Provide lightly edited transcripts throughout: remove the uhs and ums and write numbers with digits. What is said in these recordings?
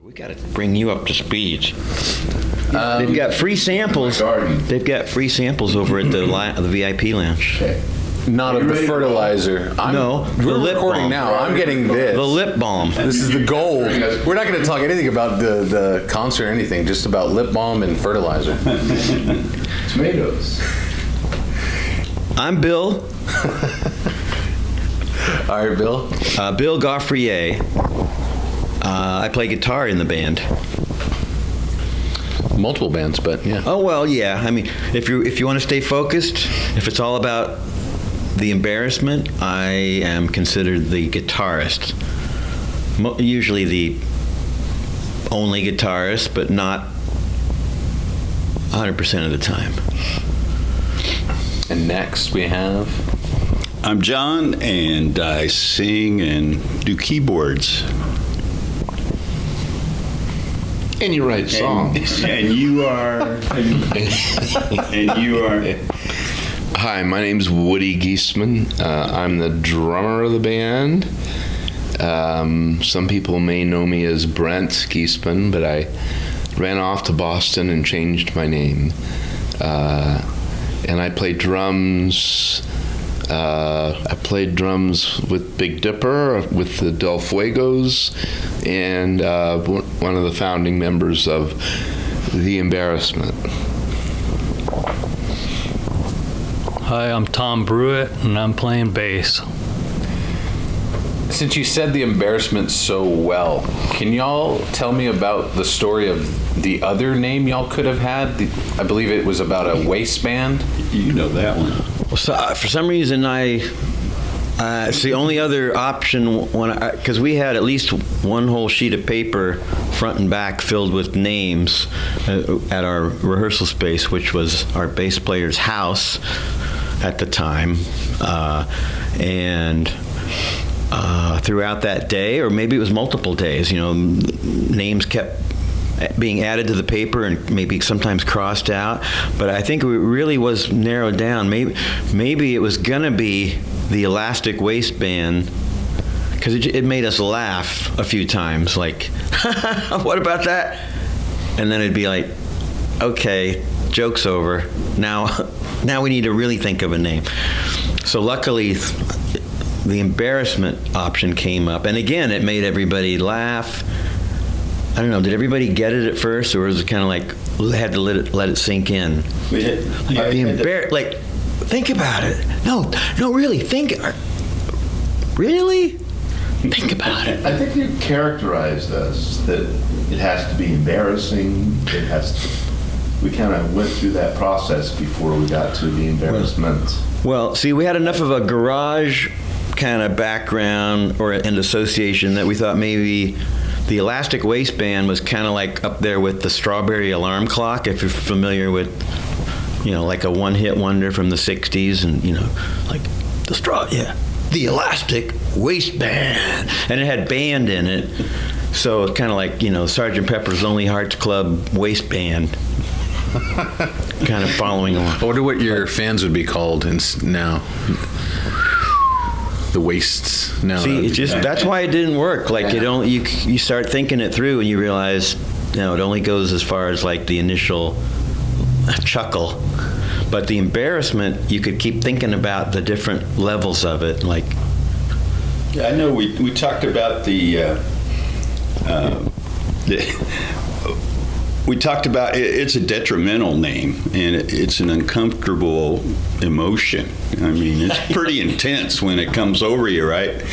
We got to bring you up to speed. They've got free samples. They've got free samples over at the VIP lounge. Okay. Not of the fertilizer. We're lip recording balm. Now. I'm getting this. The lip balm. This is the gold. We're not going to talk anything about the concert or anything, just about lip balm and fertilizer. Tomatoes. I'm Bill. All right, Bill. Bill Gaufrier. I play guitar in the band. Multiple bands, but yeah. Oh well, yeah. I mean, if you want to stay focused, if it's all about the Embarrassment, I am considered the guitarist. Usually the only guitarist, but not 100% of the time. And next we have... I'm John, and I sing and do keyboards. And you write songs. And you are... and you are... Hi, my name's Woody Geisman. I'm the drummer of the band. Some people may know me as Brent Geisman, but I ran off to Boston and changed my name. And I play drums. I played drums with Big Dipper, with the Del Fuegos, and one of the founding members of the Embarrassment. Hi, I'm Tom Brewitt, and I'm playing bass. Since you said the Embarrassment so well, can y'all tell me about the story of the other name y'all could have had? I believe it was about a waistband. You know that one. Well, so, for some reason, it's the only other option because we had at least one whole sheet of paper, front and back, filled with names at our rehearsal space, which was our bass player's house at the time, and throughout that day, or maybe it was multiple days, names kept being added to the paper and maybe sometimes crossed out, but I think it really was narrowed down. Maybe it was gonna be the Elastic Waistband, because it made us laugh a few times, like, what about that? And then it'd be like, okay, joke's over. Now we need to really think of a name. So luckily, the Embarrassment option came up, and again, it made everybody laugh. I don't know, did everybody get it at first, or was it kind of like, had to let it sink in? Like, think about it. No, really, really? Think about it. I think you characterized us that it has to be embarrassing. We kind of went through that process before we got to the Embarrassment. Well, see, we had enough of a garage kind of background and association that we thought maybe the Elastic Waistband was kind of like up there with the Strawberry Alarm Clock, if you're familiar with, like a one-hit wonder from the 60s, and, like the Elastic Waistband. And it had band in it, so it's kind of like, Sgt. Pepper's Lonely Hearts Club Waistband. Kind of following along. I wonder what your fans would be called now. The Wastes. No. See, that's why it didn't work. Like, you start thinking it through and you realize, it only goes as far as like the initial chuckle. But the Embarrassment, you could keep thinking about the different levels of it. Like, yeah, I know we talked about we talked about it's a detrimental name, and it's an uncomfortable emotion. I mean, it's pretty intense when it comes over you, right?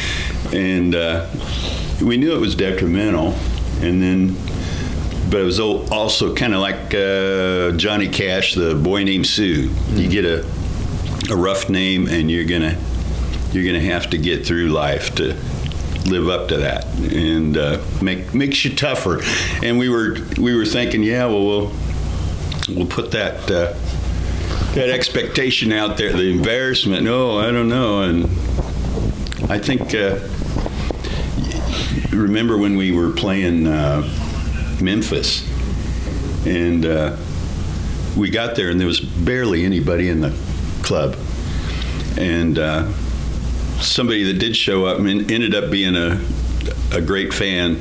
And we knew it was detrimental, but it was also kind of like Johnny Cash, The Boy Named Sue. You get a rough name, and you're gonna have to get through life to live up to that, and makes you tougher. And we were thinking, we'll put that expectation out there. The Embarrassment, no, I don't know. And I think remember when we were playing Memphis, and we got there and there was barely anybody in the club, and somebody that did show up and ended up being a great fan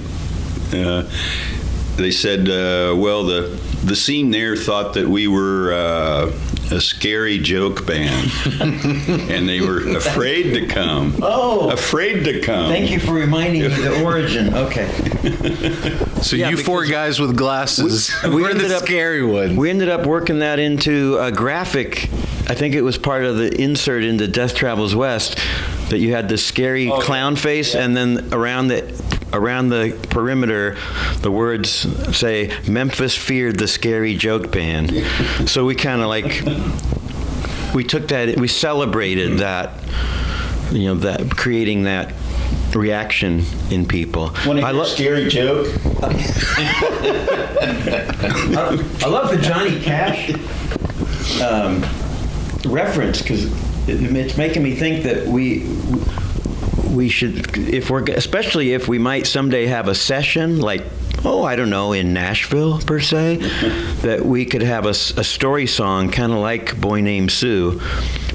they said, well, the scene there thought that we were a scary joke band, and they were afraid to come. Oh. Afraid to come. Thank you for reminding me the origin. Okay. So Yeah, you four because guys with glasses we were ended the up- scary one. We ended up working that into a graphic. I think it was part of the insert into Death Travels West, that you had this scary clown face, and then around the perimeter, the words say, "Memphis feared the scary joke band." So we kind of like, we took that, we celebrated that, that creating that reaction in people. Want to hear a scary joke? I love the Johnny Cash reference, because it's making me think that we should, especially if we might someday have a session like, I don't know, in Nashville per se, that we could have a story song kind of like Boy Named Sue,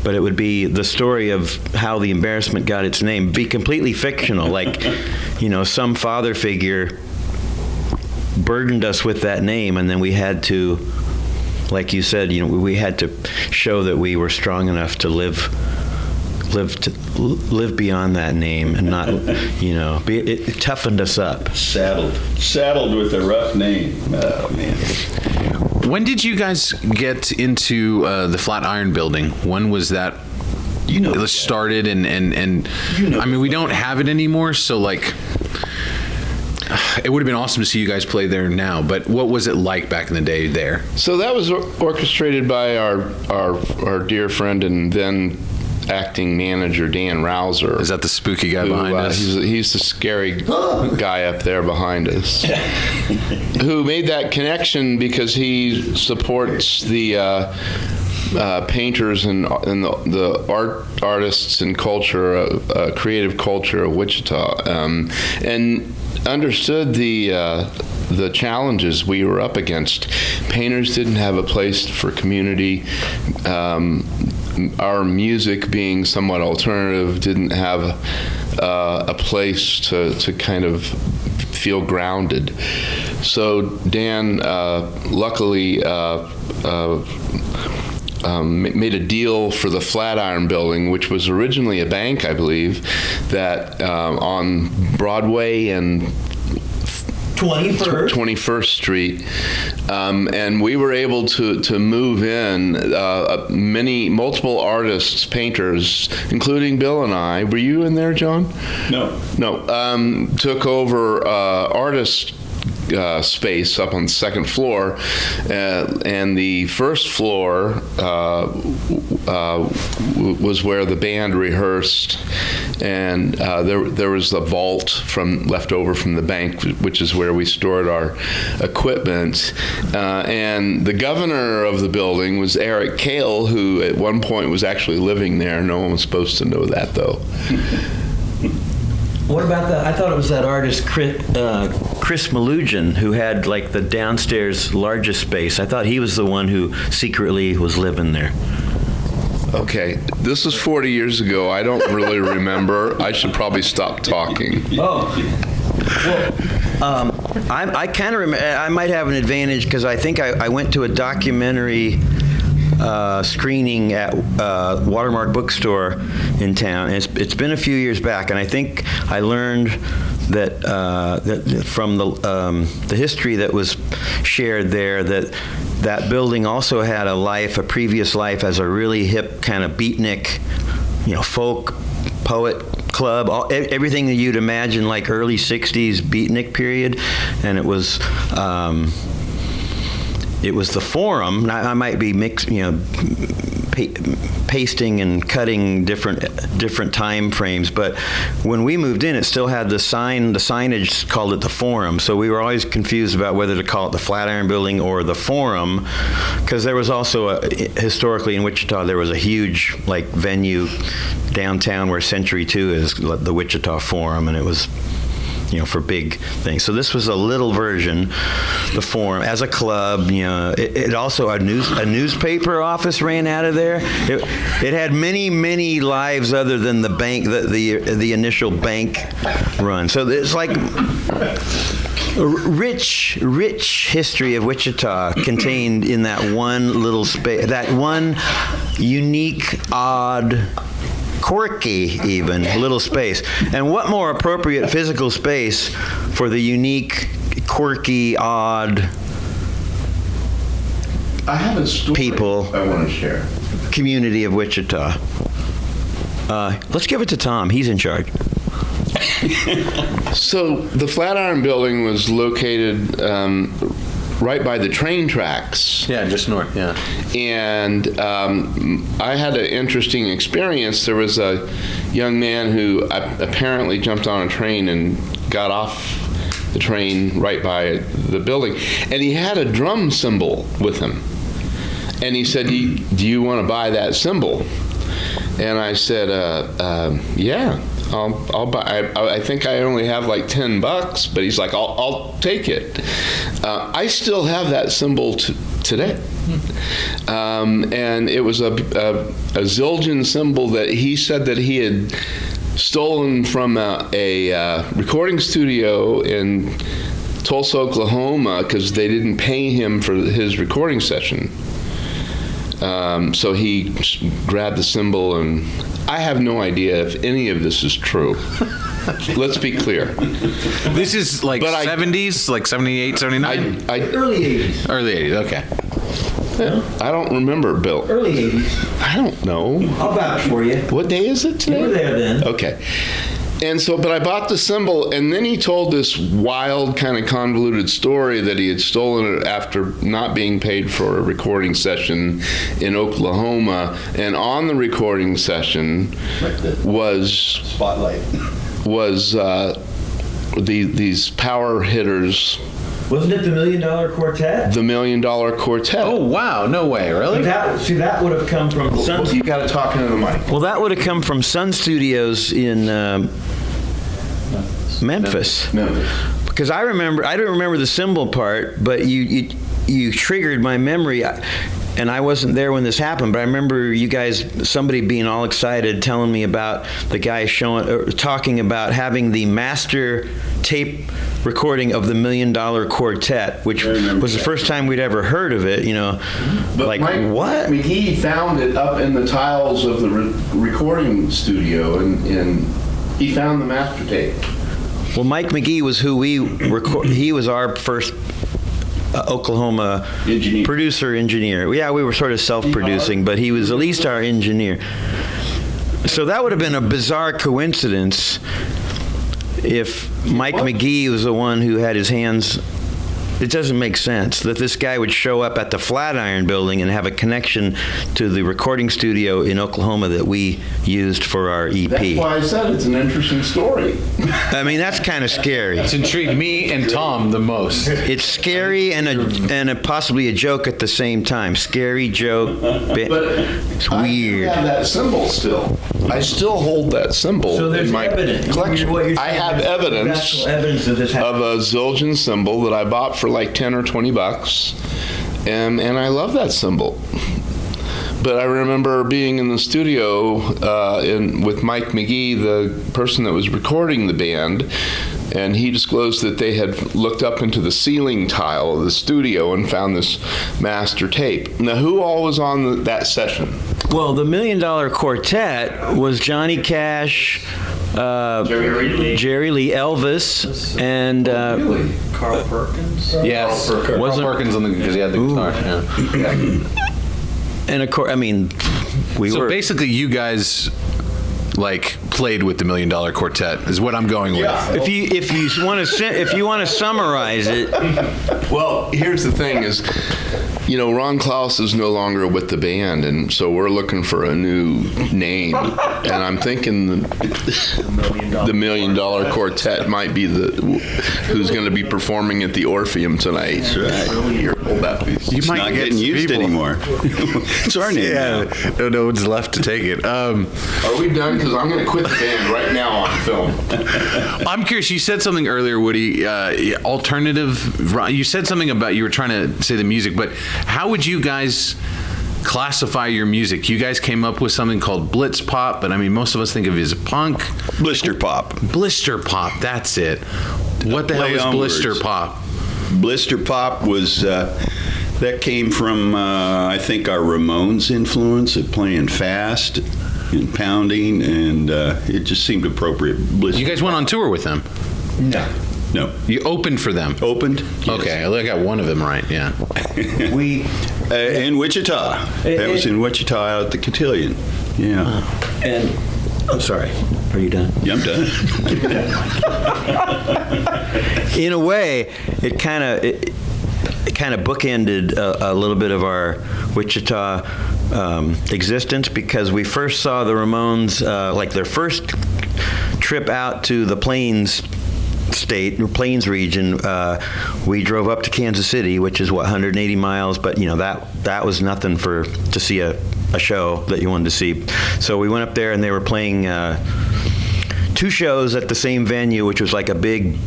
but it would be the story of how the Embarrassment got its name. Be completely fictional, like, some father figure burdened us with that name, and then we had to, like you said, we had to show that we were strong enough to live beyond that name, and not, it toughened us up. Saddled with a rough name. Oh man. When did you guys get into the Flatiron Building? When was that? It started, and I mean, we don't have it anymore, so like, it would have been awesome to see you guys play there now. But what was it like back in the day there? So that was orchestrated by our dear friend and then acting manager Dan Rouser. Is that the spooky guy behind us? He's the scary guy up there behind us, who made that connection because he supports the painters and the artists and culture, creative culture of Wichita, and understood the challenges we were up against. Painters didn't have a place for community. Our music, being somewhat alternative, didn't have a place to kind of feel grounded. So Dan luckily made a deal for the Flatiron Building, which was originally a bank, I believe, that on Broadway and 21st Street, and we were able to move in multiple artists, painters, including Bill and I. Were you in there, John? No. Took over artist space up on the second floor, and the first floor was where the band rehearsed, and there was a vault left over from the bank, which is where we stored our equipment, and the governor of the building was Eric Cale, who at one point was actually living there. No one was supposed to know that, though. What about I thought it was that artist Chris Malugian, who had like the downstairs largest space. I thought he was the one who secretly was living there. Okay, this was 40 years ago. I don't really remember. I should probably stop talking. Oh, well, I kind of remember. I might have an advantage because I think I went to a documentary screening at Watermark Bookstore in town. And it's been a few years back, and I think I learned that from the history that was shared there, that building also had a previous life as a really hip kind of beatnik, folk poet club, everything that you'd imagine like early 60s beatnik period, and it was the Forum. I might be pasting and cutting different time frames, but when we moved in, it still had the signage called it the Forum. So we were always confused about whether to call it the Flatiron Building or the Forum, because there was also historically in Wichita there was a huge venue downtown where Century 2 is, the Wichita Forum, and it was for big things. So this was a little version, the Forum, as a club. It also a newspaper office ran out of there. It had many lives other than the bank, the initial bank run. So it's like rich history of Wichita contained in that one little space, that one unique, odd, quirky even little space. And what more appropriate physical space for the unique, quirky, odd I have a story people I want to share. community of Wichita? Let's give it to Tom. He's in charge. So the Flatiron Building was located right by the train tracks. Yeah, just north, yeah. And I had an interesting experience. There was a young man who apparently jumped on a train and got off the train right by the building. And he had a drum cymbal with him. And he said, do you want to buy that cymbal? And I said, yeah. I'll buy. I think I only have like $10, but he's like, I'll take it. I still have that cymbal today, and it was a Zildjian cymbal that he said that he had stolen from a recording studio in Tulsa, Oklahoma, because they didn't pay him for his recording session. So he grabbed the cymbal, and I have no idea if any of this is true. Let's be clear. This is like 70s, like 78, 79? Early 80s. Early 80s, okay. I don't remember, Bill. Early 80s. I don't know. I'll vouch for you. What day is it today? You were there then. Okay. And so, but I bought the cymbal, and then he told this wild, kind of convoluted story that he had stolen it after not being paid for a recording session in Oklahoma. And on the recording session was these power hitters. Wasn't it the $1 Million Quartet? The $1 Million Quartet. Oh, wow. No way. Really? That would have come from Sun. You got to talk into the mic. Well, that would have come from Sun Studios in Memphis. Because I don't remember the cymbal part, but you triggered my memory. And I wasn't there when this happened, but I remember somebody being all excited, telling me about the guy talking about having the master tape recording of the $1 Million Quartet, which was the first time we'd ever heard of it, But like, Mike what? McGee found it up in the tiles of the recording studio, and he found the master tape. Well, Mike McGee was who he was our first Oklahoma producer-engineer. Yeah, we were sort of self-producing, but he was at least our engineer. So that would have been a bizarre coincidence if Mike McGee was the one who had his hands. It doesn't make sense that this guy would show up at the Flatiron Building and have a connection to the recording studio in Oklahoma that we used for our EP. That's why I said it's an interesting story. I mean, that's kind of scary. It's intrigued me and Tom the most. It's scary and possibly a joke at the same time. Scary joke. But it's weird. I have that cymbal still. I still hold that cymbal So there's in my evidence. collection. What you're I saying have is evidence actual evidence of this happening. of a Zildjian cymbal that I bought for like $10 or $20, and I love that cymbal. But I remember being in the studio with Mike McGee, the person that was recording the band, and he disclosed that they had looked up into the ceiling tile of the studio and found this master tape. Now, who all was on that session? Well, the $1 Million Quartet was Johnny Cash, Jerry Lee, Elvis, and Carl Perkins. Yes. Carl Perkins because he had the guitar. Yeah. and of course, I mean, So basically, you guys played with the $1 Million Quartet is what I'm going with. If you want to summarize it, Well, here's the thing is, Ron Klaus is no longer with the band, and so we're looking for a new name. And I'm thinking the $1 Million Quartet might be who's going to be performing at the Orpheum tonight. That's right. Here, hold that piece. It's not getting used anymore. It's our name now. No one's left to take it. Are we done? Because I'm going to quit the band right now on film. I'm curious. You said something earlier, Woody. Alternative. You said something about you were trying to say the music, but how would you guys classify your music? You guys came up with something called Blitz Pop, but I mean, most of us think of it as punk. Blister pop. Blister Pop. That's it. What the hell Play is on blister words. pop? Blister pop was that came from I think our Ramones influence of playing fast and pounding, and it just seemed appropriate. Blister You guys went on tour with them. No. You opened for them. Opened? Yes. Okay, I got one of them right. Yeah. We In Wichita. That was in Wichita out at the Cotillion. Yeah. and I'm sorry. Are you done? Yeah, I'm done. In a way, it kind of bookended a little bit of our Wichita existence, because we first saw the Ramones like their first trip out to the Plains state or Plains region. We drove up to Kansas City, which is 180 miles, but that was nothing to see a show that you wanted to see. So we went up there, and they were playing 2 shows at the same venue, which was like a big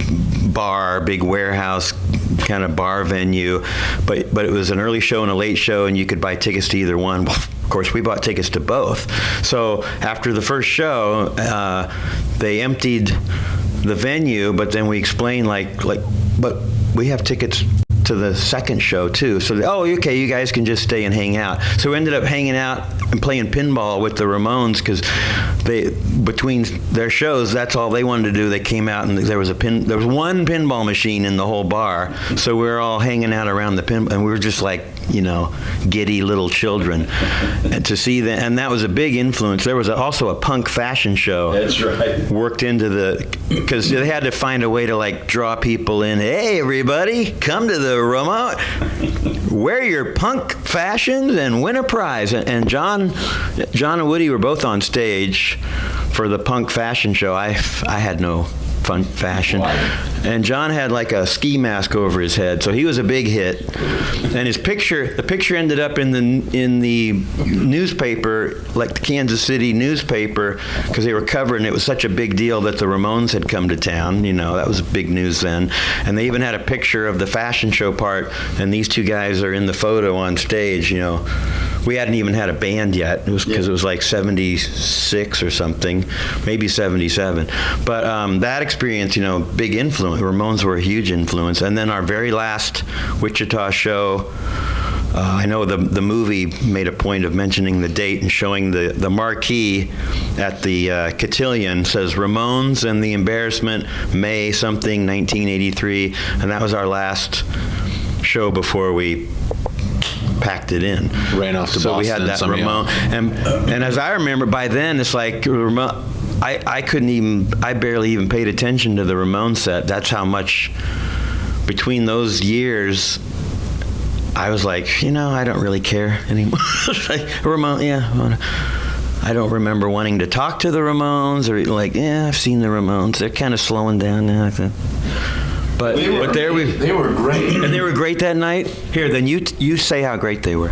bar, big warehouse kind of bar venue, but it was an early show and a late show, and you could buy tickets to either one. Well, of course, we bought tickets to both. So after the first show, they emptied the venue, but then we explained but we have tickets to the second show too. So, okay, you guys can just stay and hang out. So we ended up hanging out and playing pinball with the Ramones, because between their shows, that's all they wanted to do. They came out, and there was one pinball machine in the whole bar. So we were all hanging out around the pinball, and we were just like, giddy little children. And to see that, and that was a big influence. There was also a punk fashion show. That's right. Worked into because they had to find a way to and people in. Hey, everybody, come to the Ramon. Wear your punk fashions and win a prize. And John and Woody were both on stage for the punk fashion show. I had no fun fashion. And John had like a ski mask over his head, so he was a big hit. And the picture ended up in the newspaper, like the Kansas City newspaper, because they were covering it. It was such a big deal that the Ramones had come to town. That was big news then. And they even had a picture of the fashion show part, and these 2 guys are in the photo on stage. We hadn't even had a band yet. It was because it was like 76 or something, maybe 77. But that experience, big influence. Ramones were a huge influence. And then our very last Wichita show, I know the movie made a point of mentioning the date and showing the marquee at the Cotillion says Ramones and the Embarrassment, May something, 1983. And that was our last show before we packed it in. Ran off to so Boston. We had that Ramone, and as I remember, by then it's like I barely even paid attention to the Ramone set. That's how much between those years I was like, I don't really care anymore. Ramone, yeah. I don't remember wanting to talk to the Ramones, or I've seen the Ramones. They're kind of slowing down now. But They were great. And they were great that night. Here, then you say how great they were.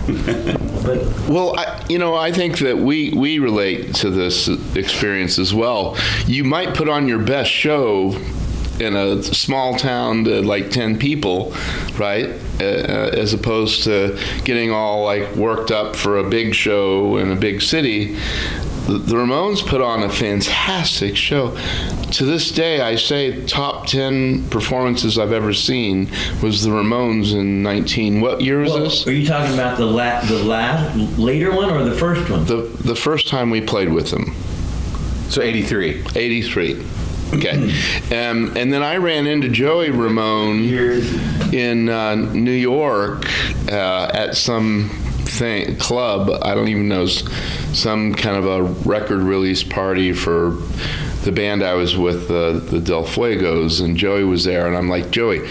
Well, I think that we relate to this experience as well. You might put on your best show in a small town to 10 people, right? As opposed to getting all worked up for a big show in a big city. The Ramones put on a fantastic show. To this day, I say top 10 performances I've ever seen was the Ramones in what year was this? Are you talking about the last later one or the first one? The first time we played with them. So 83. 83. Okay. And then I ran into Joey Ramone in New York at some club. I don't even know, some kind of a record release party for the band I was with, the Del Fuegos, and Joey was there, and I'm like, Joey,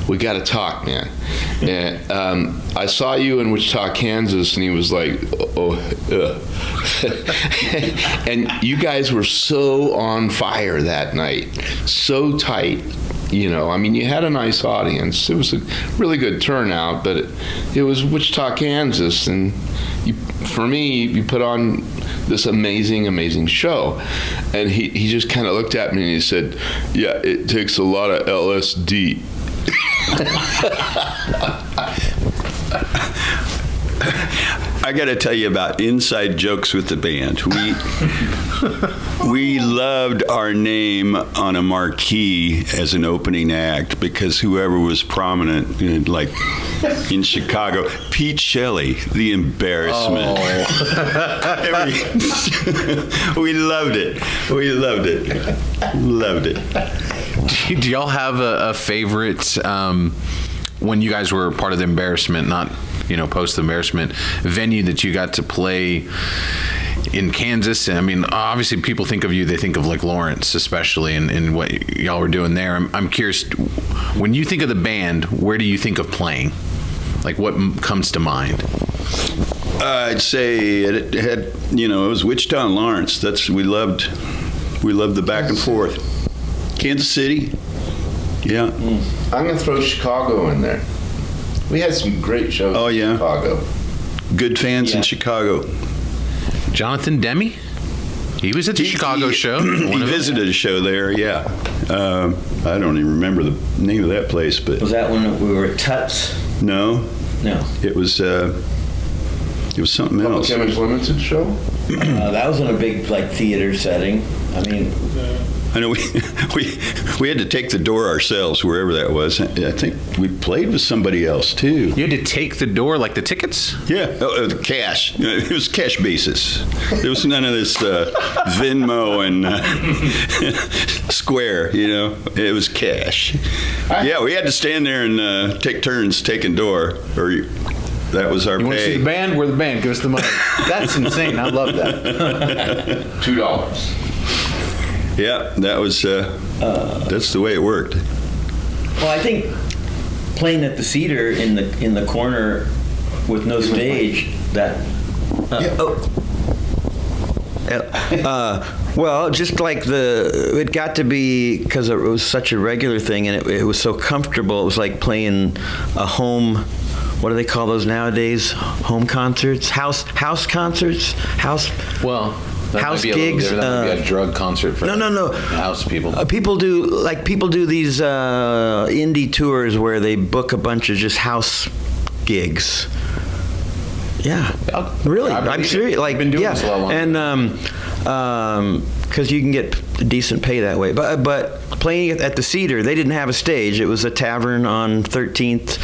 we got to talk, man. And I saw you in Wichita, Kansas, and he was like, and you guys were so on fire that night, so tight. You had a nice audience. It was a really good turnout, but it was Wichita, Kansas, and for me, you put on this amazing, amazing show. And he just kind of looked at me and he said, yeah, it takes a lot of LSD. I got to tell you about inside jokes with the band. We loved our name on a marquee as an opening act because whoever was prominent, like in Chicago, Pete Shelley, the Embarrassment. We loved it. Loved it. Do y'all have a favorite when you guys were part of the Embarrassment, not post Embarrassment, venue that you got to play in Kansas? I mean, obviously people think of you, they think of like Lawrence, especially, and what y'all were doing there. I'm curious, when you think of the band, where do you think of playing? Like, what comes to mind? I'd say it had, it was Wichita and Lawrence. We loved the back and forth. Kansas City, yeah. I'm going to throw Chicago in there. We had some great shows in Chicago. Good fans in Chicago. Jonathan Demme? He was at the Chicago show. He visited a show there, yeah. I don't even remember the name of that place, but... Was that when we were at Tuts? No. It was something else. Public Image Limited show? That was in a big theater setting. I mean... I know we had to take the door ourselves, wherever that was. I think we played with somebody else, too. You had to take the door, like the tickets? Yeah, the cash. It was cash basis. There was none of this Venmo and Square, It was cash. Yeah, we had to stand there and take turns taking door, or that was our pay. You want to see the band? We're the band. Give us the money. That's insane. I love that. $2. Yeah, that was. That's the way it worked. Well, I think playing at the Cedar in the corner with no stage. Well, just like it got to be, because it was such a regular thing and it was so comfortable. It was like playing a home. What do they call those nowadays? Home concerts, house concerts, Well. That house might be gigs. That might be a drug concert for no. house people. People do these indie tours where they book a bunch of just house gigs. Yeah, really. I'm serious. I've been doing this a lot longer. And because you can get decent pay that way. But playing at the Cedar, they didn't have a stage. It was a tavern on 13th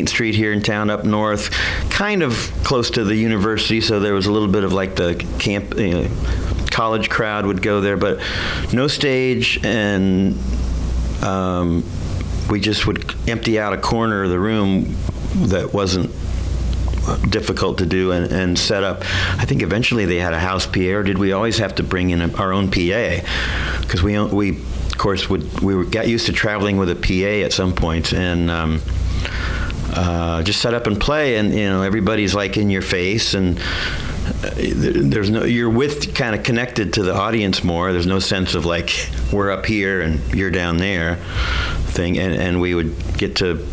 Street here in town, up north, kind of close to the university, so there was a little bit of like the camp, college crowd would go there, but no stage, and we just would empty out a corner of the room that wasn't difficult to do and set up. I think eventually they had a house PA, or did we always have to bring in our own PA? Because we of course got used to traveling with a PA at some point, and just set up and play, and everybody's like in your face, and you're kind of connected to the audience more. There's no sense of like we're up here and you're down there thing, and we would get to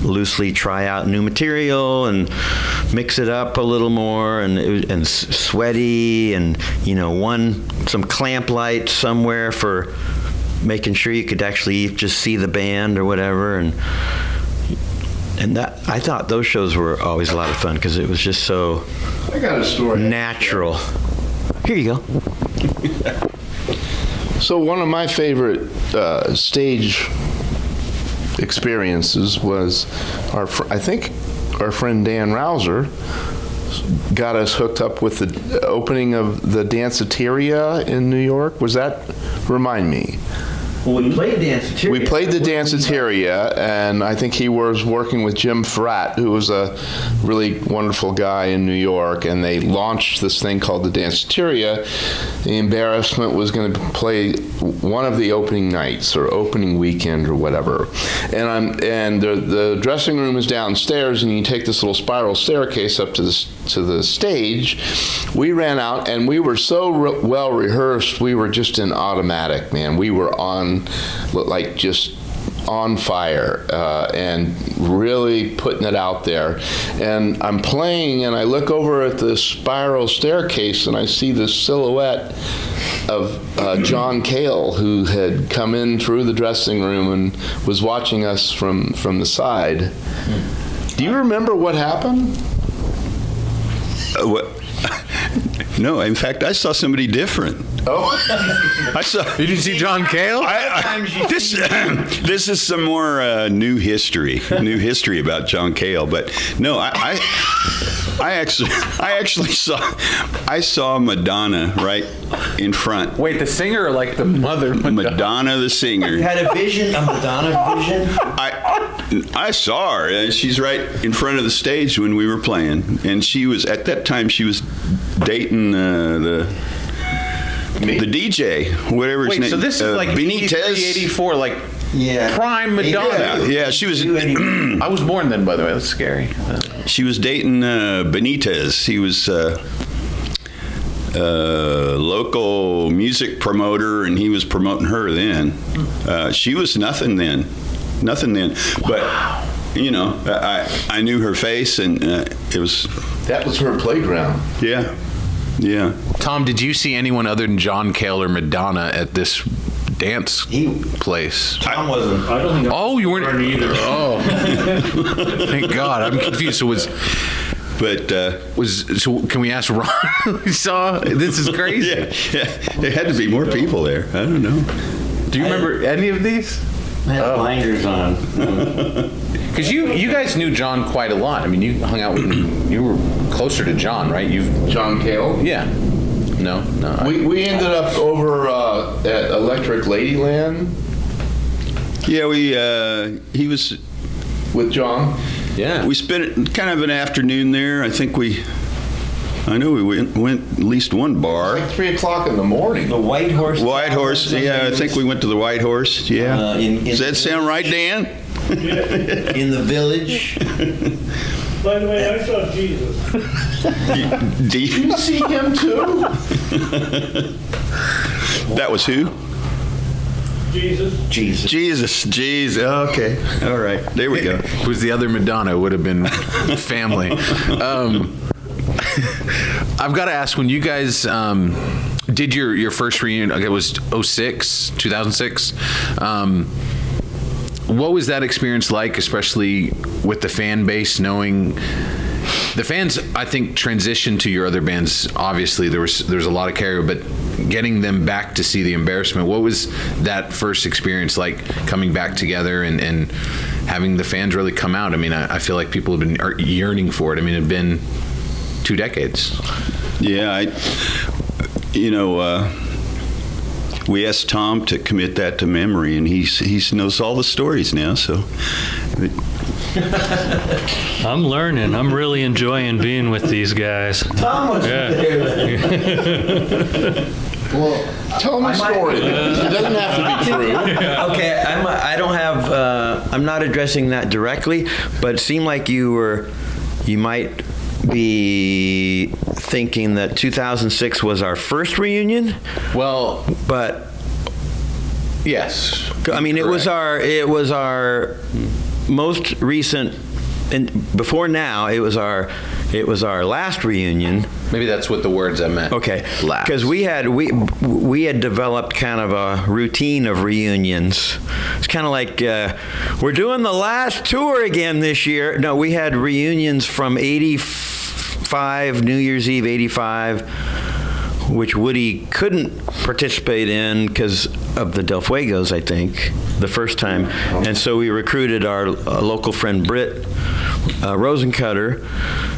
loosely try out new material and mix it up a little more, and sweaty, and some clamp lights somewhere for making sure you could actually just see the band or whatever, and that, I thought those shows were always a lot of fun because it was just so I got a story. Natural. Here you go. So one of my favorite stage experiences was I think our friend Dan Rouser got us hooked up with the opening of the Danceteria in New York. Remind me. Well, we played Danceteria. We played the Danceteria, and I think he was working with Jim Fratt, who was a really wonderful guy in New York, and they launched this thing called the Danceteria. The Embarrassment was going to play one of the opening nights or opening weekend or whatever. And the dressing room is downstairs, and you take this little spiral staircase up to the stage. We ran out, and we were so well rehearsed. We were just in automatic, man. We were just on fire and really putting it out there. And I'm playing, and I look over at the spiral staircase, and I see this silhouette of John Cale, who had come in through the dressing room and was watching us from the side. Do you remember what happened? What? No, in fact, I saw somebody different. Oh, I saw. You didn't see John Cale? This is some more new history about John Cale. But no, I actually saw Madonna right in front. Wait, the singer or like the mother? Madonna the singer. You had a vision, a Madonna vision? I saw her, and she's right in front of the stage when we were playing. And she was, at that time, she was dating the DJ, whatever his name. Wait, so this is like Benitez, 84, like Yeah. prime Madonna. Yeah, she was. I was born then, by the way. That's scary. She was dating Benitez. He was local music promoter, and he was promoting her then. She was nothing then. But you know, I knew her face, and it was. that was her playground. Yeah. Tom, did you see anyone other than John Cale or Madonna at this dance place? Tom wasn't. I don't think Oh, you weren't either. Oh, thank God. I'm confused. So so can we ask Ron who we saw? This is crazy. Yeah. There had to be more people there. I don't know. Do you remember any of these? I had blinders on. Because you guys knew John quite a lot. I mean, you hung out with you were closer to John, right? John Cale? Yeah. No. We ended up over at Electric Ladyland Yeah, he was. with John. Yeah. We spent kind of an afternoon there. I know we went at least one bar. Like 3 o'clock in the morning. The White Horse. White Horse, yeah, I think we went to the White Horse, yeah. Does that sound right, Dan? In the village. By the way, I saw Jesus. Do Did you see him too? That was who? Jesus. Jesus. Okay. All right. There we go. Who's the other Madonna? Would have been family. I've got to ask, when you guys did your first reunion, it was 2006. What was that experience like, especially with the fan base, knowing the fans, I think, transitioned to your other bands. Obviously, there's a lot of carryover, but getting them back to see the Embarrassment, what was that first experience like, coming back together and having the fans really come out? I mean, I feel like people have been yearning for it. I mean, it had been 2 decades. Yeah, we asked Tom to commit that to memory, and he knows all the stories now. So I'm learning. I'm really enjoying being with these guys. Tom was there. Well, tell me a story. It doesn't have to be true. Okay, I don't have. I'm not addressing that directly, but it seemed like you might be thinking that 2006 was our first reunion. Well, But yes. I mean, it was our most recent, and before now, it was our last reunion. Maybe that's what the words I meant. Okay, Last. because we had developed kind of a routine of reunions. It's kind of like we're doing the last tour again this year. No, we had reunions from '85, New Year's Eve '85, which Woody couldn't participate in because of the Del Fuegos, I think, the first time. And so we recruited our local friend Britt Rosencutter,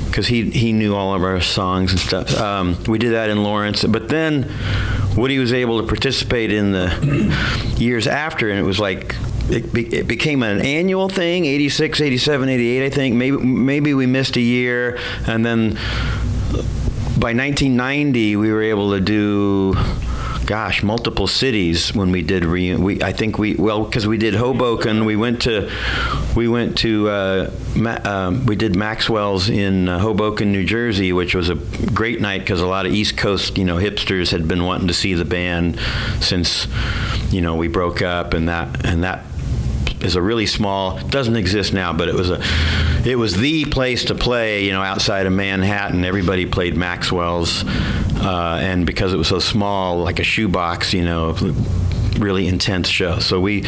because he knew all of our songs and stuff. We did that in Lawrence. But then Woody was able to participate in the years after, and it was like, it became an annual thing, 86, 87, 88, I think. Maybe we missed a year, and then by 1990, we were able to do, multiple cities when we did because we did Hoboken. We did Maxwell's in Hoboken, New Jersey, which was a great night because a lot of East Coast, hipsters had been wanting to see the band since, we broke up, and that is a really small, doesn't exist now, but it was the place to play, outside of Manhattan. Everybody played Maxwell's, and because it was so small, like a shoebox, really intense show. So we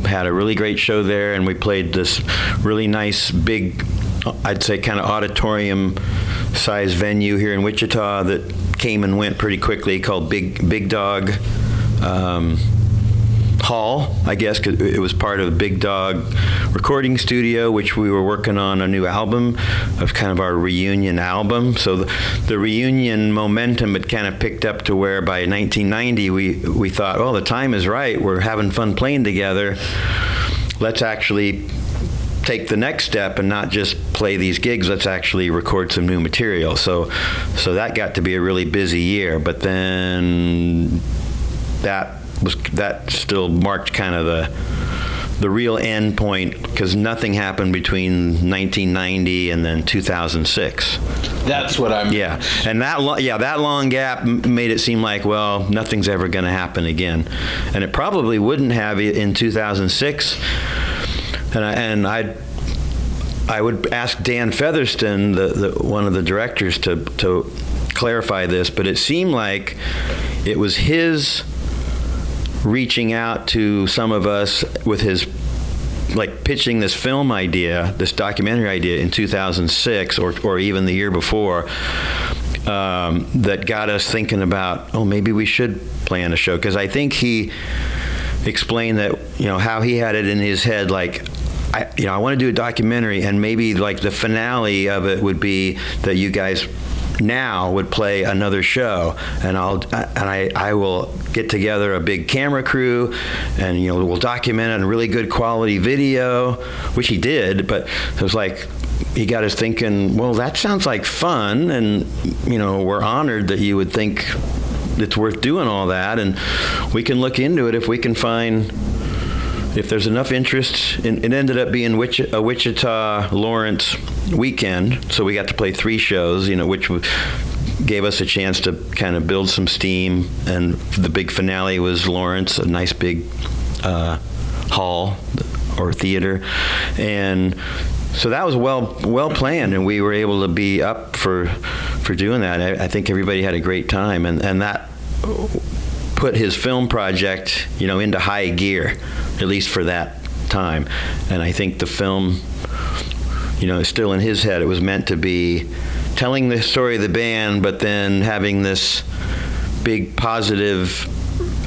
had a really great show there, and we played this really nice big I'd say, kind of auditorium-sized venue here in Wichita that came and went pretty quickly, called Big Dog Hall, I guess, because it was part of Big Dog recording studio, which we were working on a new album of kind of our reunion album. So the reunion momentum had kind of picked up to where by 1990 we thought, oh, the time is right. We're having fun playing together. Let's actually take the next step and not just play these gigs. Let's actually record some new material. So that got to be a really busy year. But then that still marked kind of the real end point, because nothing happened between 1990 and then 2006. That's what I'm. Yeah, and that long gap made it seem like, well, nothing's ever going to happen again, and it probably wouldn't have in 2006. And I would ask Dan Featherston, one of the directors, to clarify this, but it seemed like it was his reaching out to some of us with his, like, pitching this film idea, this documentary idea in 2006 or even the year before, that got us thinking about, oh, maybe we should plan a show. Because I think he explained that, how he had it in his head, like, I want to do a documentary, and maybe like the finale of it would be that you guys now would play another show, and I will get together a big camera crew, and we'll document it in really good quality video, which he did. But it was like, he got us thinking, well, that sounds like fun, and we're honored that you would think it's worth doing all that, and we can look into it if we can find, if there's enough interest. It ended up being a Wichita-Lawrence weekend, so we got to play 3 shows, which gave us a chance to kind of build some steam. And the big finale was Lawrence, a nice big hall or theater, and so that was well planned, and we were able to be up for doing that. I think everybody had a great time, and that put his film project, into high gear, at least for that time. And I think the film, is still in his head. It was meant to be telling the story of the band, but then having this big positive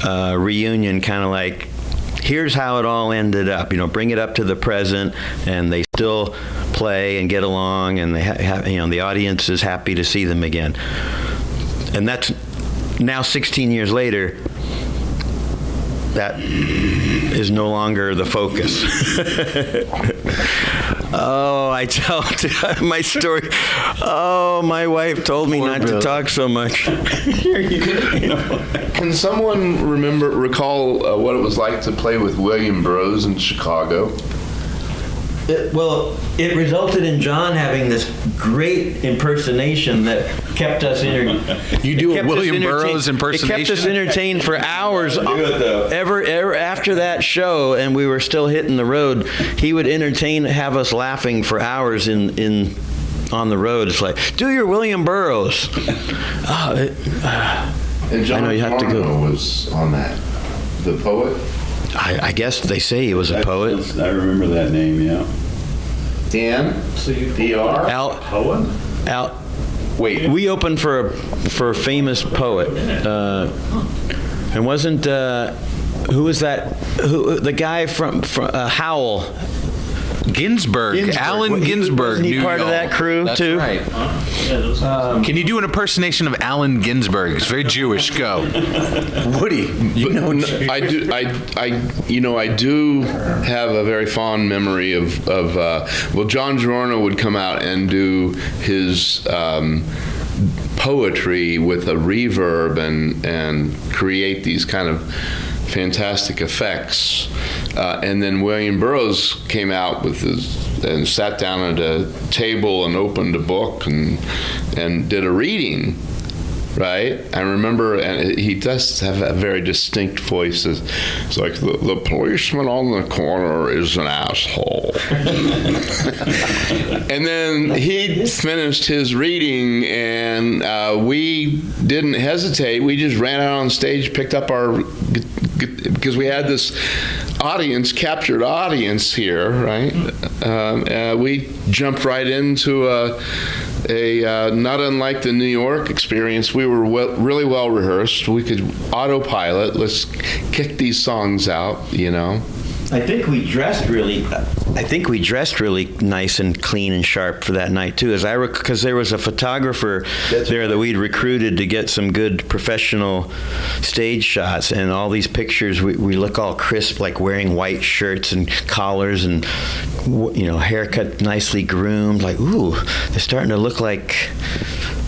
reunion, kind of like, here's how it all ended up. Bring it up to the present, and they still play and get along, and they have, the audience is happy to see them again. And that's now 16 years later. That is no longer the focus. Oh, I tell my story. Oh, my wife told me not to talk so much. Can someone recall what it was like to play with William Burroughs in Chicago? It resulted in John having this great impersonation that kept us entertained. You do a William Burroughs impersonation? It kept us entertained for hours. Ever after that show, and we were still hitting the road, he would have us laughing for hours on the road. It's like, do your William Burroughs. And John I know you have to go. Was on that, the poet. I guess they say he was a poet. I remember that name, yeah. Dan? D.R.? Wait. We opened for a famous poet. And wasn't, who was that? The guy from Howell. Ginsberg. Allen Ginsberg. Wasn't he part of that crew, That's too? Right. Can you do an impersonation of Allen Ginsberg? It's very Jewish. Go. Woody, I do have a very fond memory of John Giorno would come out and do his poetry with a reverb and create these kind of fantastic effects. And then William Burroughs came out and sat down at a table and opened a book and did a reading. right? I remember, and he does have a very distinct voice. It's like, the policeman on the corner is an asshole. And then he finished his reading, and we didn't hesitate. We just ran out on stage, picked up our, because we had this captured audience here, right? We jumped right into a not unlike the New York experience. We were really well rehearsed. We could autopilot. Let's kick these songs out, you know. I think we dressed really nice and clean and sharp for that night too. Because there was a photographer there that we'd recruited to get some good professional stage shots, and all these pictures we look all crisp, like wearing white shirts and collars and haircut nicely groomed. Like, ooh, they're starting to look like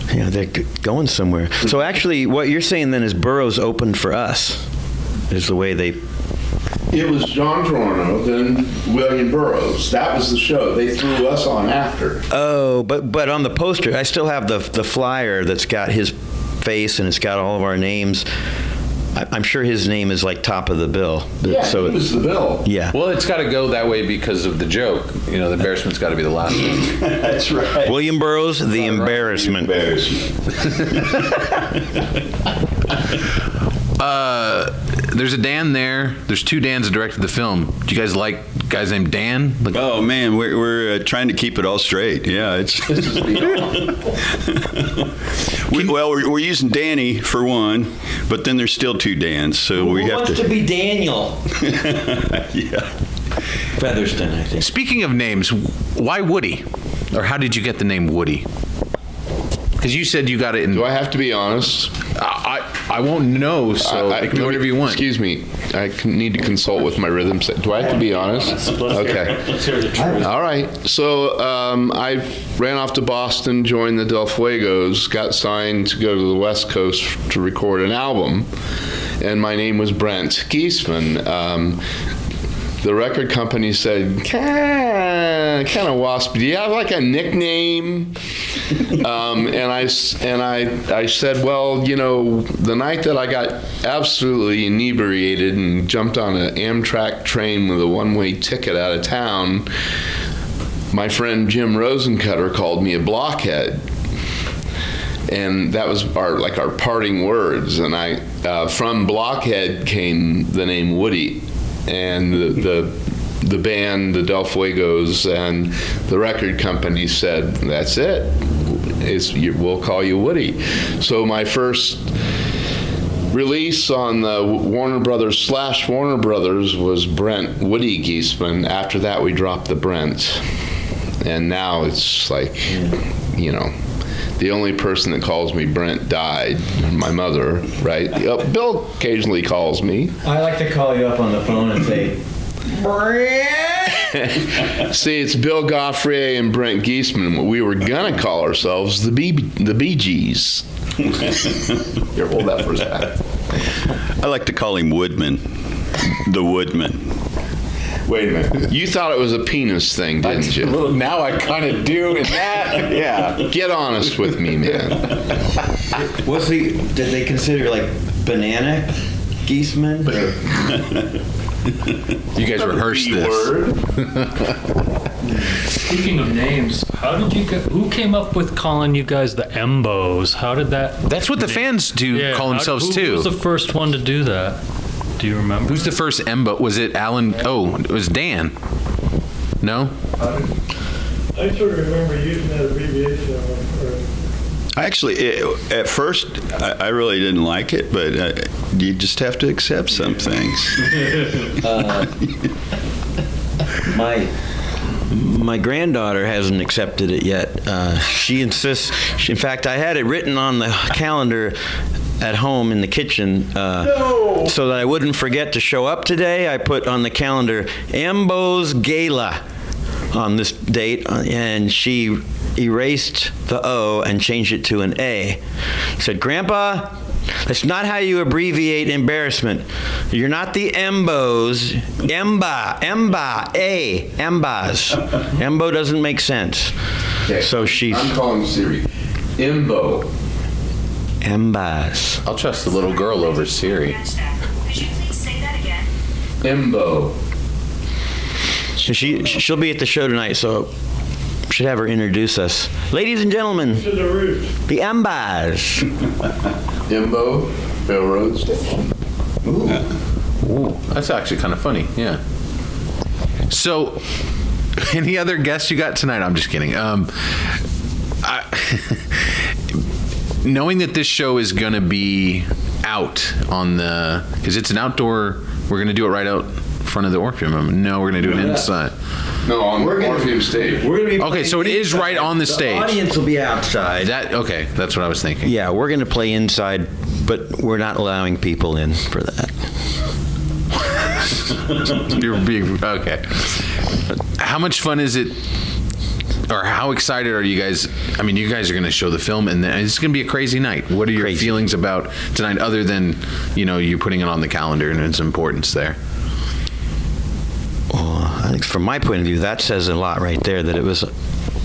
they're going somewhere. So actually, what you're saying then is Burroughs opened for us. Is the way they. It was John Toronto, then William Burroughs. That was the show. They threw us on after. Oh, but on the poster, I still have the flyer that's got his face and it's got all of our names. I'm sure his name is like top of the bill. Yeah, so it was the bill. Yeah. Well, it's got to go that way because of the joke. The embarrassment's got to be the last one. That's right. William Burroughs, the embarrassment. There's a Dan there. There's two Dans that directed the film. Do you guys like guys named Dan? Oh man, we're trying to keep it all straight. Yeah, it's. We're using Danny for one, but then there's still two Dans, so we have to be Daniel. Yeah. Featherston, I think. Speaking of names, why Woody? Or how did you get the name Woody? Because you said you got it in. Do I have to be honest? I won't know, so do whatever you want. Excuse me. I need to consult with my rhythm set. Do I have to be honest? Okay. Let's hear the truth. All right. So I ran off to Boston, joined the Del Fuegos, got signed to go to the West Coast to record an album, and my name was Brent Geisman. The record company said, kind of waspy. Do you have like a nickname? And I said, well, the night that I got absolutely inebriated and jumped on an Amtrak train with a one-way ticket out of town, my friend Jim Rosencutter called me a blockhead. And that was our parting words. And from blockhead came the name Woody. And the band, the Del Fuegos, and the record company said, that's it. We'll call you Woody. So my first release on the Warner Brothers / Warner Brothers was Brent Woody Geisman. After that, we dropped the Brent. And now it's like, the only person that calls me Brent died, my mother, right? Bill occasionally calls me. I like to call you up on the phone and say, Brent! See, it's Bill Goffrier and Brent Geisman. We were going to call ourselves the Bee Gees. Here, hold that for a second. I like to call him Woodman, the Woodman. Wait a minute. You thought it was a penis thing, didn't you? Well, now I kind of do. And that, yeah. Get honest with me, man. Did they consider like banana Geisman? You guys rehearsed this. Speaking of names, who came up with calling you guys the Embos? How did that? That's what the fans do call themselves too. Who was the first one to do that? Do you remember? Who's the first Embo? Was it Alan? Oh, it was Dan. No? I sort of remember using that abbreviation. Actually, at first, I really didn't like it, but you just have to accept some things. My granddaughter hasn't accepted it yet. She insists. In fact, I had it written on the calendar at home in the kitchen so that I wouldn't forget to show up today. I put on the calendar Embo's Gala on this date, and she erased the O and changed it to an A. Said, Grandpa, that's not how you abbreviate embarrassment. You're not the Embos. Embas. Embo doesn't make sense. Okay. So I'm calling Siri. Embo. Embas. I'll trust the little girl over Siri. Could you please say that again? Embo. She'll be at the show tonight, so should have her introduce us. Ladies and gentlemen, To the roof. the Embas. Embo Railroad Station. Ooh, that's actually kind of funny. Yeah. So, any other guests you got tonight? I'm just kidding. Knowing that this show is going to be out on because it's an outdoor, we're going to do it right out front of the Orpheum. No, we're going to do it inside. No, on the Orpheum stage. We're gonna be Okay, so it is right on the stage. The audience will be outside. Okay, that's what I was thinking. Yeah, we're going to play inside, but we're not allowing people in for that. You're being okay. How much fun is it, or how excited are you guys? I mean, you guys are going to show the film, and then it's going to be a crazy night. What are your feelings about tonight, other than you putting it on the calendar and its importance there? Well, I think from my point of view, that says a lot right there. That it was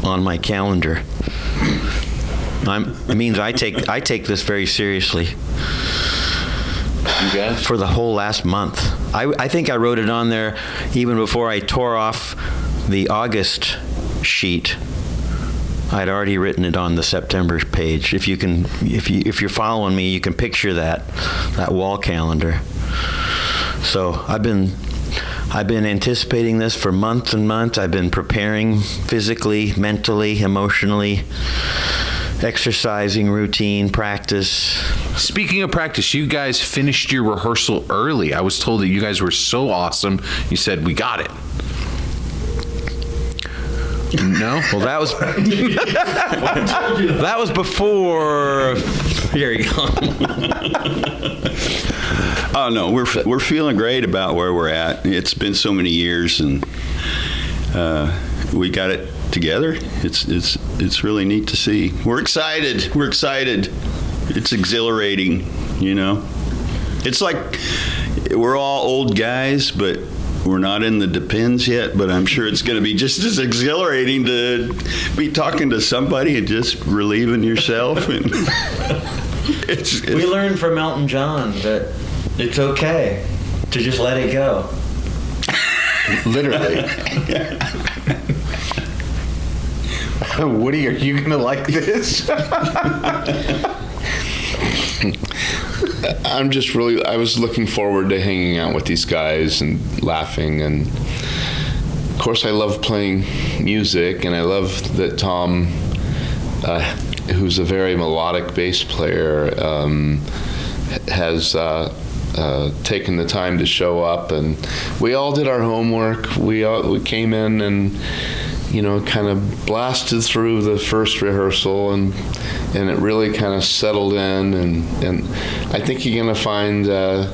on my calendar. It means I take this very seriously. You guys? For the whole last month. I think I wrote it on there even before I tore off the August sheet. I'd already written it on the September page. If you're following me, you can picture that wall calendar. So I've been anticipating this for months and months. I've been preparing physically, mentally, emotionally, exercising, routine, practice. Speaking of practice, you guys finished your rehearsal early. I was told that you guys were so awesome. You said, we got it. No? Well, that was before. Here you go. Oh no, we're feeling great about where we're at. It's been so many years, and we got it together. It's really neat to see. We're excited. It's exhilarating. It's like we're all old guys, but we're not in the depends yet. But I'm sure it's going to be just as exhilarating to be talking to somebody and just relieving yourself. And We learned from Elton John that it's okay to just let it go. Literally. Woody, are you going to like this? I was looking forward to hanging out with these guys and laughing. And of course, I love playing music, and I love that Tom, who's a very melodic bass player, has taken the time to show up. And we all did our homework. We came in and kind of blasted through the first rehearsal, and it really kind of settled in, and I think you're going to find the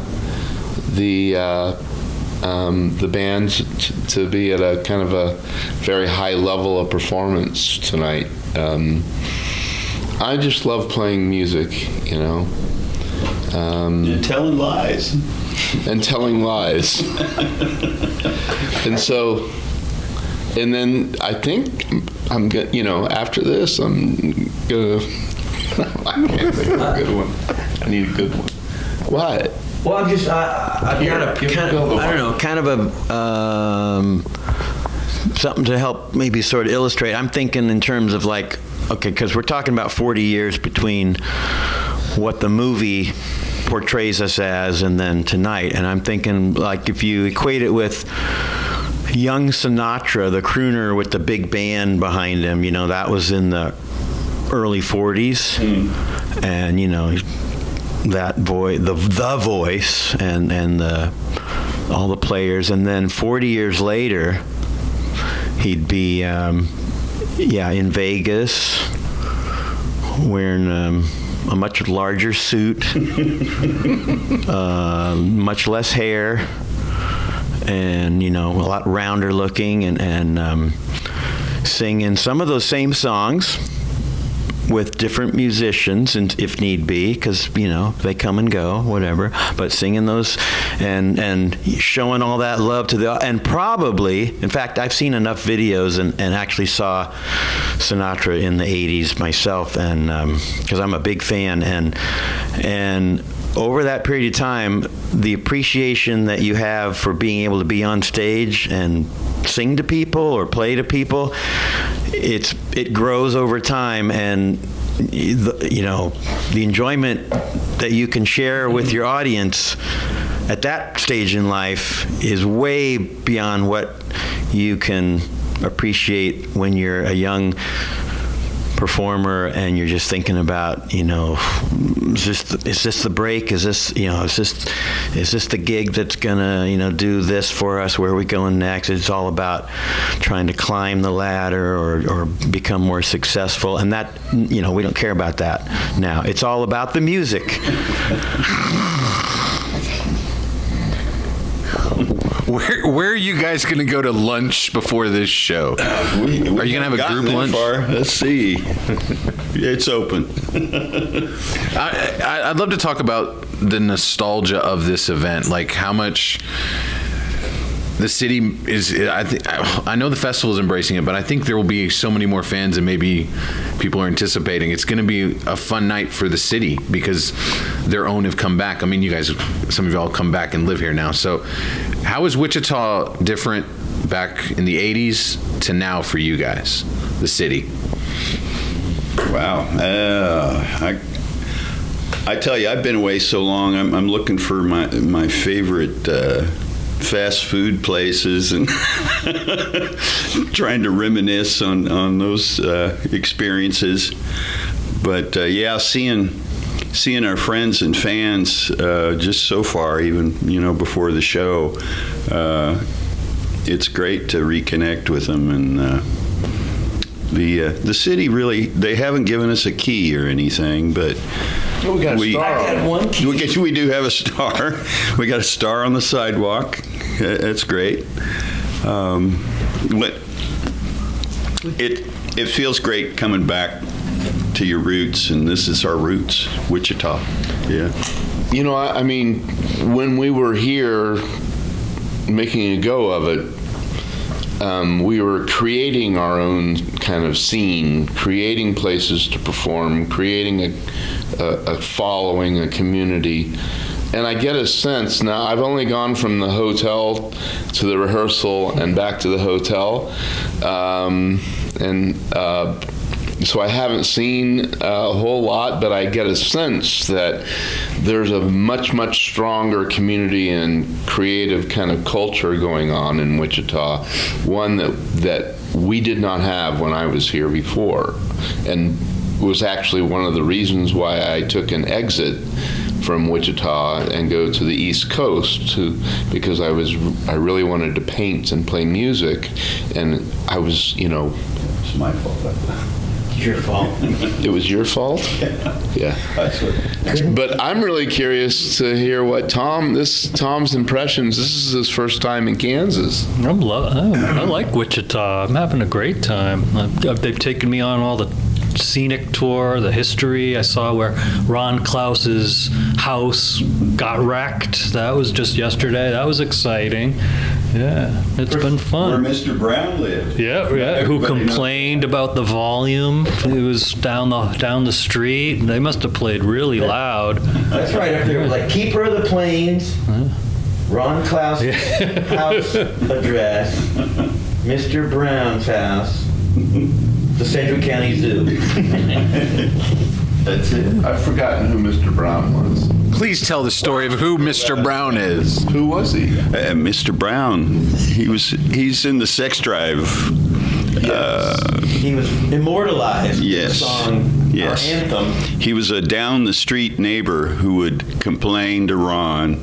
band to be at a kind of a very high level of performance tonight. I just love playing music, and telling lies. And telling lies. And then I think I'm gonna, after this, I'm gonna. I can't think of a good one. I need a good one. What? Well, I've got kind of a something to help maybe sort of illustrate. I'm thinking in terms of because we're talking about 40 years between what the movie portrays us as and then tonight, and I'm thinking if you equate it with young Sinatra, the crooner with the big band behind him, that was in the early 40s. And, that voice, the voice and all the players. And then 40 years later, he'd be, in Vegas, wearing a much larger suit, much less hair, and a lot rounder looking, and singing some of those same songs, with different musicians, and if need be, because they come and go, whatever. But singing those and showing all that love to and probably, in fact, I've seen enough videos and actually saw Sinatra in the '80s myself, and because I'm a big fan, and over that period of time, the appreciation that you have for being able to be on stage and sing to people or play to people, it grows over time, and the enjoyment that you can share with your audience at that stage in life is way beyond what you can appreciate when you're a young performer and you're just thinking about, is this the break? Is this the gig that's gonna, do this for us? Where are we going next? It's all about trying to climb the ladder or become more successful. And that, we don't care about that now. It's all about the music. Where are you guys going to go to lunch before this show? Are you going to have a group lunch? Let's see. It's open. I'd love to talk about the nostalgia of this event, like how much the city is. I know the festival is embracing it, but I think there will be so many more fans than maybe people are anticipating. It's going to be a fun night for the city because their own have come back. I mean, you guys, some of y'all come back and live here now. So how is Wichita different back in the 80s to now for you guys, the city? Wow. I tell you, I've been away so long. I'm looking for my favorite fast food places and trying to reminisce on those experiences. But seeing our friends and fans just so far, even before the show, it's great to reconnect with them. And the city really, they haven't given us a key or anything, but we got a star. I had one key. we do have a star. We got a star on the sidewalk. That's great. It feels great coming back to your roots, and this is our roots, Wichita. Yeah. I mean, when we were here making a go of it, we were creating our own kind of scene, creating places to perform, creating a following, a community. And I get a sense now, I've only gone from the hotel to the rehearsal and back to the hotel. So I haven't seen a whole lot, but I get a sense that there's a much, much stronger community and creative kind of culture going on in Wichita, one that we did not have when I was here before, and was actually one of the reasons why I took an exit from Wichita and go to the East Coast because I really wanted to paint and play music, and I was, It's my fault. Your fault. It was your fault? Yeah. But I'm really curious to hear what Tom's impressions. This is his first time in Kansas. I like Wichita. I'm having a great time. They've taken me on all the scenic tour, the history. I saw where Ron Klaus's house got wrecked. That was just yesterday. That was exciting. Yeah, it's been fun. Where Mr. Brown lived. Yeah. Who complained about the volume? It was down the street. They must have played really loud. That's right up there, like Keeper of the Plains, Ron Klaus' house address, Mr. Brown's house, the Sedgwick County Zoo. That's it. I've forgotten who Mr. Brown was. Please tell the story of who Mr. Brown is. Who was he? Mr. Brown. He's in the Sex Drive. He was immortalized with Yes. the song, Yes. our anthem. He was a down the street neighbor who would complain to Ron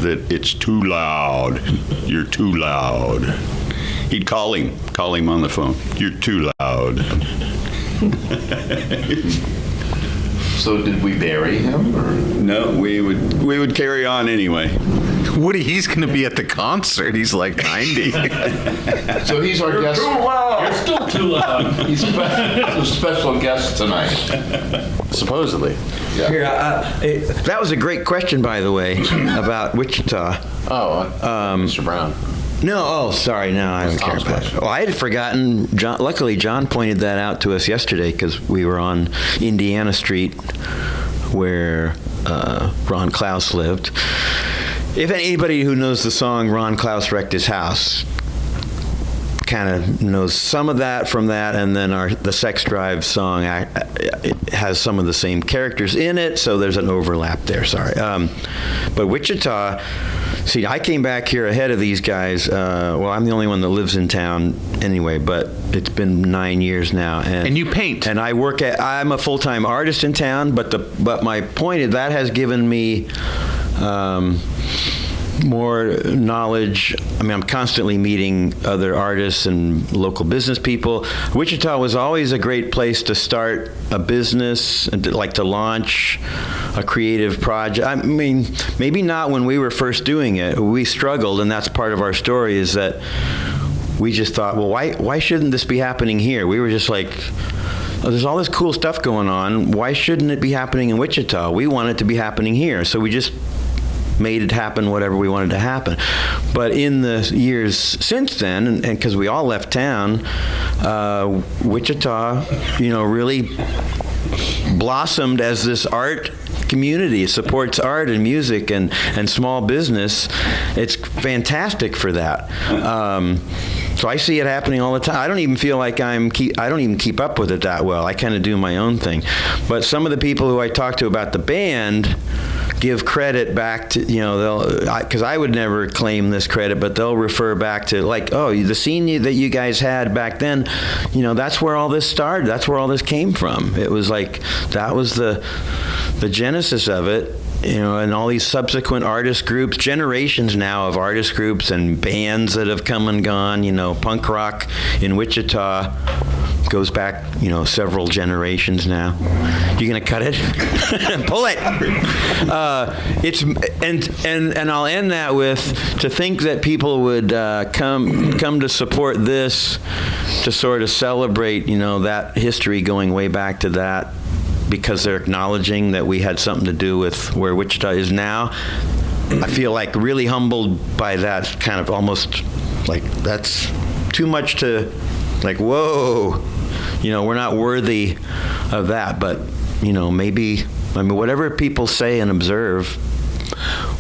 that it's too loud. You're too loud. He'd call him on the phone. You're too loud. So did we bury him? Or? No, we would carry on anyway. Woody, he's going to be at the concert. He's like 90. So he's our guest. You're still too loud. He's a special guest tonight. Supposedly. Here, that was a great question, by the way, about Wichita. Mr. Brown. No, sorry, no, I don't care about it. Well, I had forgotten. Luckily, John pointed that out to us yesterday because we were on Indiana Street where Ron Klaus lived. If anybody who knows the song "Ron Klaus Wrecked His House" kind of knows some of that from that, and then the Sex Drive song it has some of the same characters in it, so there's an overlap there. Sorry, but Wichita. See, I came back here ahead of these guys. Well, I'm the only one that lives in town anyway, but it's been 9 years now. And you paint. And I'm a full-time artist in town, but my point is that has given me more knowledge. I mean, I'm constantly meeting other artists and local business people. Wichita was always a great place to start a business and to launch a creative project. I mean, maybe not when we were first doing it. We struggled, and that's part of our story is that we just thought, well, why shouldn't this be happening here? We were just like, oh, there's all this cool stuff going on. Why shouldn't it be happening in Wichita? We want it to be happening here. So we just made it happen, whatever we wanted to happen. But in the years since then, and because we all left town, Wichita, really blossomed as this art community. It supports art and music and small business. It's fantastic for that. So I see it happening all the time. I don't even feel like I don't even keep up with it that well. I kind of do my own thing. But some of the people who I talk to about the band give credit back to, because I would never claim this credit, but they'll refer back to the scene that you guys had back then, that's where all this started. That's where all this came from. It was like, that was the genesis of it. And all these subsequent artist groups, generations now of artist groups and bands that have come and gone, punk rock in Wichita goes back, several generations now. You gonna cut it? Pull it. It's and I'll end that with to think that people would come to support this to sort of celebrate, that history going way back to that, because they're acknowledging that we had something to do with where Wichita is now. I feel like really humbled by that, kind of almost like that's too much to, whoa, we're not worthy of that. But, maybe, whatever people say and observe,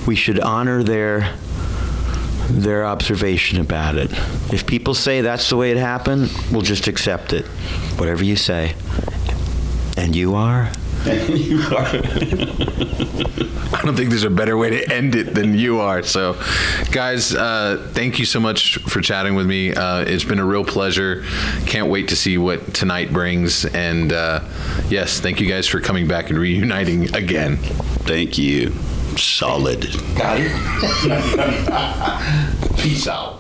we should honor their observation about it. If people say that's the way it happened, we'll just accept it, whatever you say. And you are? You are. I don't think there's a better way to end it than you are. So, guys, thank you so much for chatting with me. It's been a real pleasure. Can't wait to see what tonight brings. And yes, thank you guys for coming back and reuniting again. Thank you. Solid. Got it. Peace out.